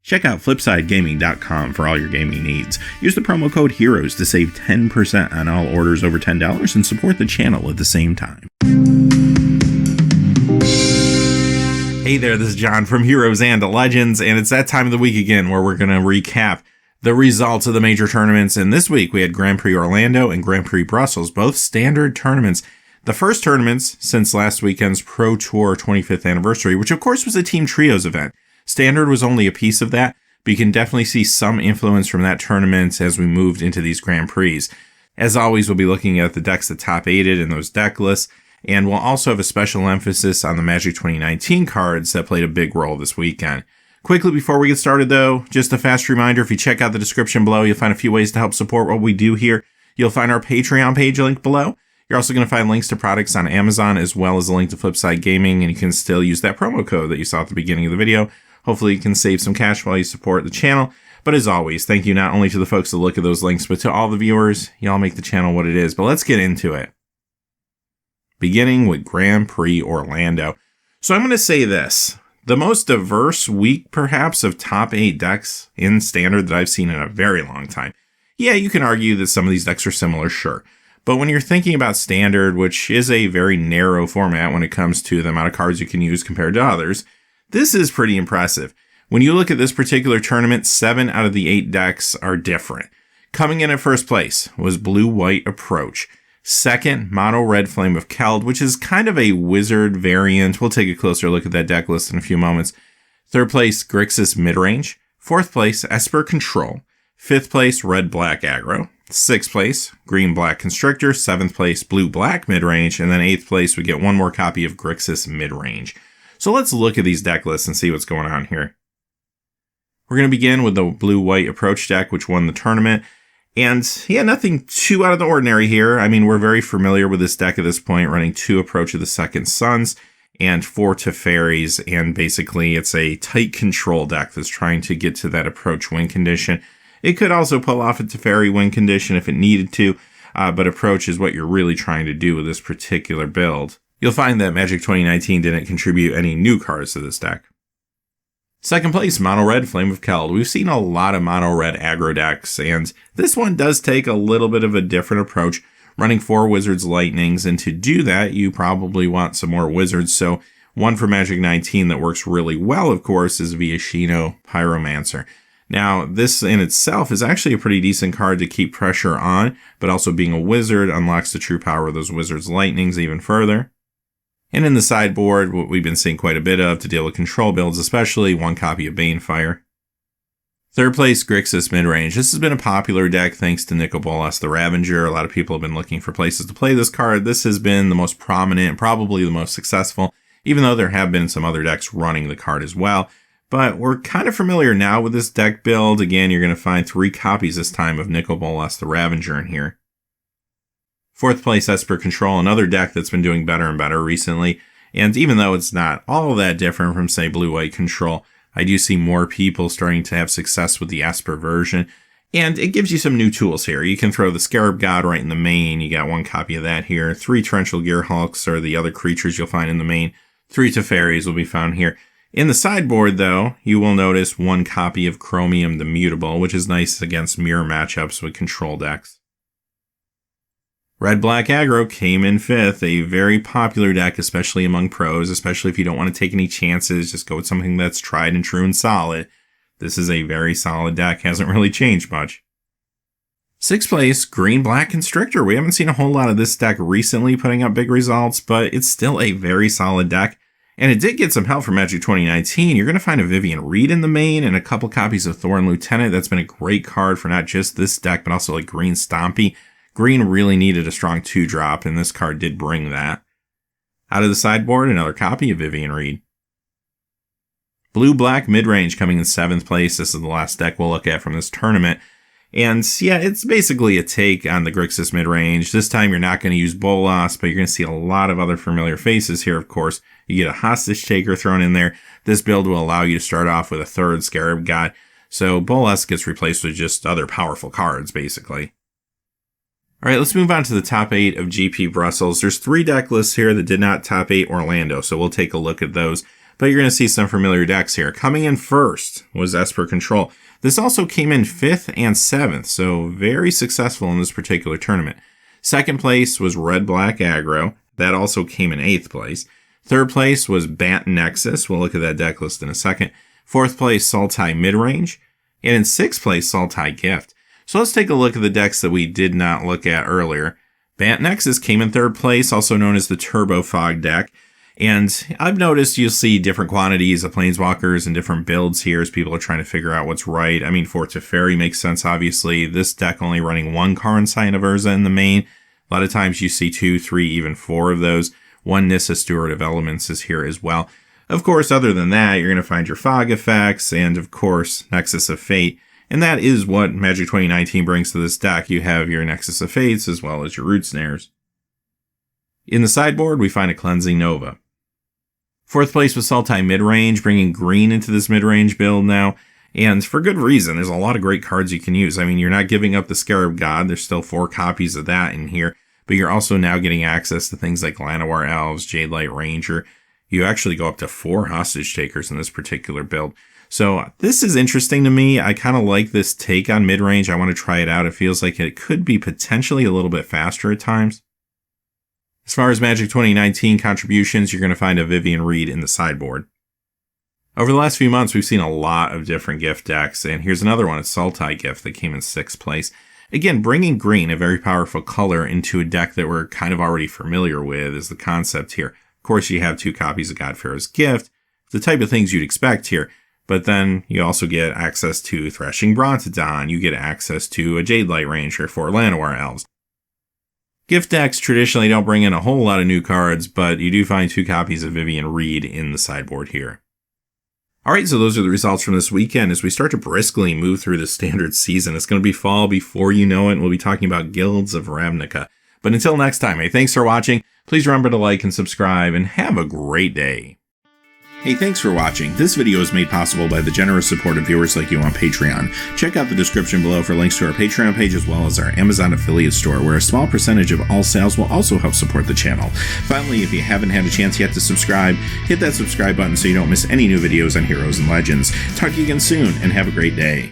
Check out FlipsideGaming.com for all your gaming needs. Use the promo code HEROES to save 10% on all orders over $10 and support the channel at the same time. Hey there, this is John from Heroes and Legends, and it's that time of the week again where we're going to recap the results of the major tournaments. And this week we had Grand Prix Orlando and Grand Prix Brussels, both standard tournaments. The first tournaments since last weekend's Pro Tour 25th anniversary, which of course was a Team Trios event. Standard was only a piece of that, but you can definitely see some influence from that tournament as we moved into these Grand Prix. As always, we'll be looking at the decks that top 8'd in those deck lists, and we'll also have a special emphasis on the Magic 2019 cards that played a big role this weekend. Quickly before we get started though, just a fast reminder, if you check out the description below, you'll find a few ways to help support what we do here. You'll find our Patreon page linked below. You're also going to find links to products on Amazon as well as a link to Flipside Gaming, and you can still use that promo code that you saw at the beginning of the video. Hopefully you can save some cash while you support the channel. But as always, thank you not only to the folks that look at those links, but to all the viewers. Y'all make the channel what it is. But let's get into it. Beginning with Grand Prix Orlando. So I'm going to say this. The most diverse week, perhaps, of top 8 decks in Standard that I've seen in a very long time. Yeah, you can argue that some of these decks are similar, sure. But when you're thinking about Standard, which is a very narrow format when it comes to the amount of cards you can use compared to others, this is pretty impressive. When you look at this particular tournament, 7 out of the 8 decks are different. Coming in at first place was Blue-White Approach. Second, Mono Red Flame of Keld, which is kind of a wizard variant. We'll take a closer look at that deck list in a few moments. Third place, Crixus Midrange. Fourth place, Esper Control. Fifth place, Red-Black Aggro. Sixth place, Green-Black Constrictor. Seventh place, Blue-Black Midrange. And then eighth place, we get one more copy of Crixus Midrange. So let's look at these deck lists and see what's going on here. We're going to begin with the Blue-White Approach deck, which won the tournament. And yeah, nothing too out of the ordinary here. I mean, we're very familiar with this deck at this point, running 2 Approach of the Second Sons and 4 Teferis. And basically, it's a tight control deck that's trying to get to that Approach win condition. It could also pull off a Teferi win condition if it needed to, but Approach is what you're really trying to do with this particular build. You'll find that Magic 2019 didn't contribute any new cards to this deck. Second place, Mono Red Flame of Keld. We've seen a lot of Mono Red aggro decks, and this one does take a little bit of a different approach, running 4 Wizards Lightnings, and to do that, you probably want some more Wizards, so one for Magic 19 that works really well, of course, is Viashino Pyromancer. Now, this in itself is actually a pretty decent card to keep pressure on, but also being a wizard unlocks the true power of those Wizards Lightnings even further. And in the sideboard, what we've been seeing quite a bit of to deal with control builds, especially 1 copy of Banefire. Third place, Crixus Midrange. This has been a popular deck thanks to Nicol Bolas the Ravager. A lot of people have been looking for places to play this card. This has been the most prominent, probably the most successful, even though there have been some other decks running the card as well. But we're kind of familiar now with this deck build. Again, you're going to find 3 copies this time of Nicol Bolas the Ravager in here. Fourth place, Esper Control, another deck that's been doing better and better recently. And even though it's not all that different from, say, Blue-White Control, I do see more people starting to have success with the Esper version. And it gives you some new tools here. You can throw the Scarab God right in the main. You got 1 copy of that here. 3 Torrential Gearhulks are the other creatures you'll find in the main. 3 Teferis will be found here. In the sideboard, though, you will notice 1 copy of Chromium the Mutable, which is nice against mirror matchups with control decks. Red-Black Aggro came in 5th, a very popular deck, especially among pros, especially if you don't want to take any chances, just go with something that's tried and true and solid. This is a very solid deck, hasn't really changed much. 6th place, Green-Black Constrictor. We haven't seen a whole lot of this deck recently putting up big results, but it's still a very solid deck. And it did get some help from Magic 2019. You're going to find a Vivian Reed in the main and a couple copies of Thorin Lieutenant. That's been a great card for not just this deck, but also like Green Stompy. Green really needed a strong 2-drop, and this card did bring that. Out of the sideboard, another copy of Vivian Reed. Blue-Black Midrange coming in 7th place. This is the last deck we'll look at from this tournament. And yeah, it's basically a take on the Crixus Midrange. This time you're not going to use Bolas, but you're going to see a lot of other familiar faces here, of course. You get a Hostage Taker thrown in there. This build will allow you to start off with a 3rd Scarab God. So Bolas gets replaced with just other powerful cards, basically. All right, let's move on to the top 8 of GP Brussels. There's 3 deck lists here that did not top 8 Orlando, so we'll take a look at those. but you're going to see some familiar decks here. Coming in first was Esper Control. This also came in 5th and 7th, so very successful in this particular tournament. Second place was Red Black Aggro. That also came in 8th place. Third place was Bat Nexus. We'll look at that deck list in a second. Fourth place, Sultai Midrange. And in 6th place, Sultai Gift. So let's take a look at the decks that we did not look at earlier. Bat Nexus came in 3rd place, also known as the Turbo Fog deck. And I've noticed you'll see different quantities of Planeswalkers and different builds here as people are trying to figure out what's right. I mean, for Teferi makes sense, obviously. This deck only running 1 Karn Sign of Urza in the main. A lot of times you see 2, 3, even 4 of those. 1 Nissa Steward of Elements is here as well. Of course, other than that, you're going to find your Fog effects and, of course, Nexus of Fate. And that is what Magic 2019 brings to this deck. You have your Nexus of Fates as well as your Root Snares. In the sideboard, we find a Cleansing Nova. 4th place was Sultai Midrange, bringing green into this midrange build now. And for good reason, there's a lot of great cards you can use. I mean, you're not giving up the Scarab God. There's still 4 copies of that in here. But you're also now getting access to things like Llanowar Elves, Jadelight Ranger. You actually go up to 4 Hostage Takers in this particular build. So this is interesting to me. I kind of like this take on midrange. I want to try it out. It feels like it could be potentially a little bit faster at times. As far as Magic 2019 contributions, you're going to find a Vivian Reed in the sideboard. Over the last few months, we've seen a lot of different gift decks, and here's another one, it's Sultai Gift, that came in 6th place. Again, bringing green, a very powerful color, into a deck that we're kind of already familiar with is the concept here. Of course, you have 2 copies of Godfarer's Gift, the type of things you'd expect here, but then you also get access to Threshing Brontodon, you get access to a Jadelight Ranger for Llanowar Elves. Gift decks traditionally don't bring in a whole lot of new cards, but you do find 2 copies of Vivian Reed in the sideboard here. Alright, so those are the results from this weekend as we start to briskly move through the standard season. It's going to be fall before you know it, and we'll be talking about Guilds of Ravnica. But until next time, hey, thanks for watching. Please remember to like and subscribe, and have a great day. Hey, thanks for watching. This video is made possible by the generous support of viewers like you on Patreon. Check out the description below for links to our Patreon page as well as our Amazon affiliate store, where a small percentage of all sales will also help support the channel. Finally, if you haven't had a chance yet to subscribe, hit that subscribe button so you don't miss any new videos on Heroes and Legends. Talk to you again soon, and have a great day.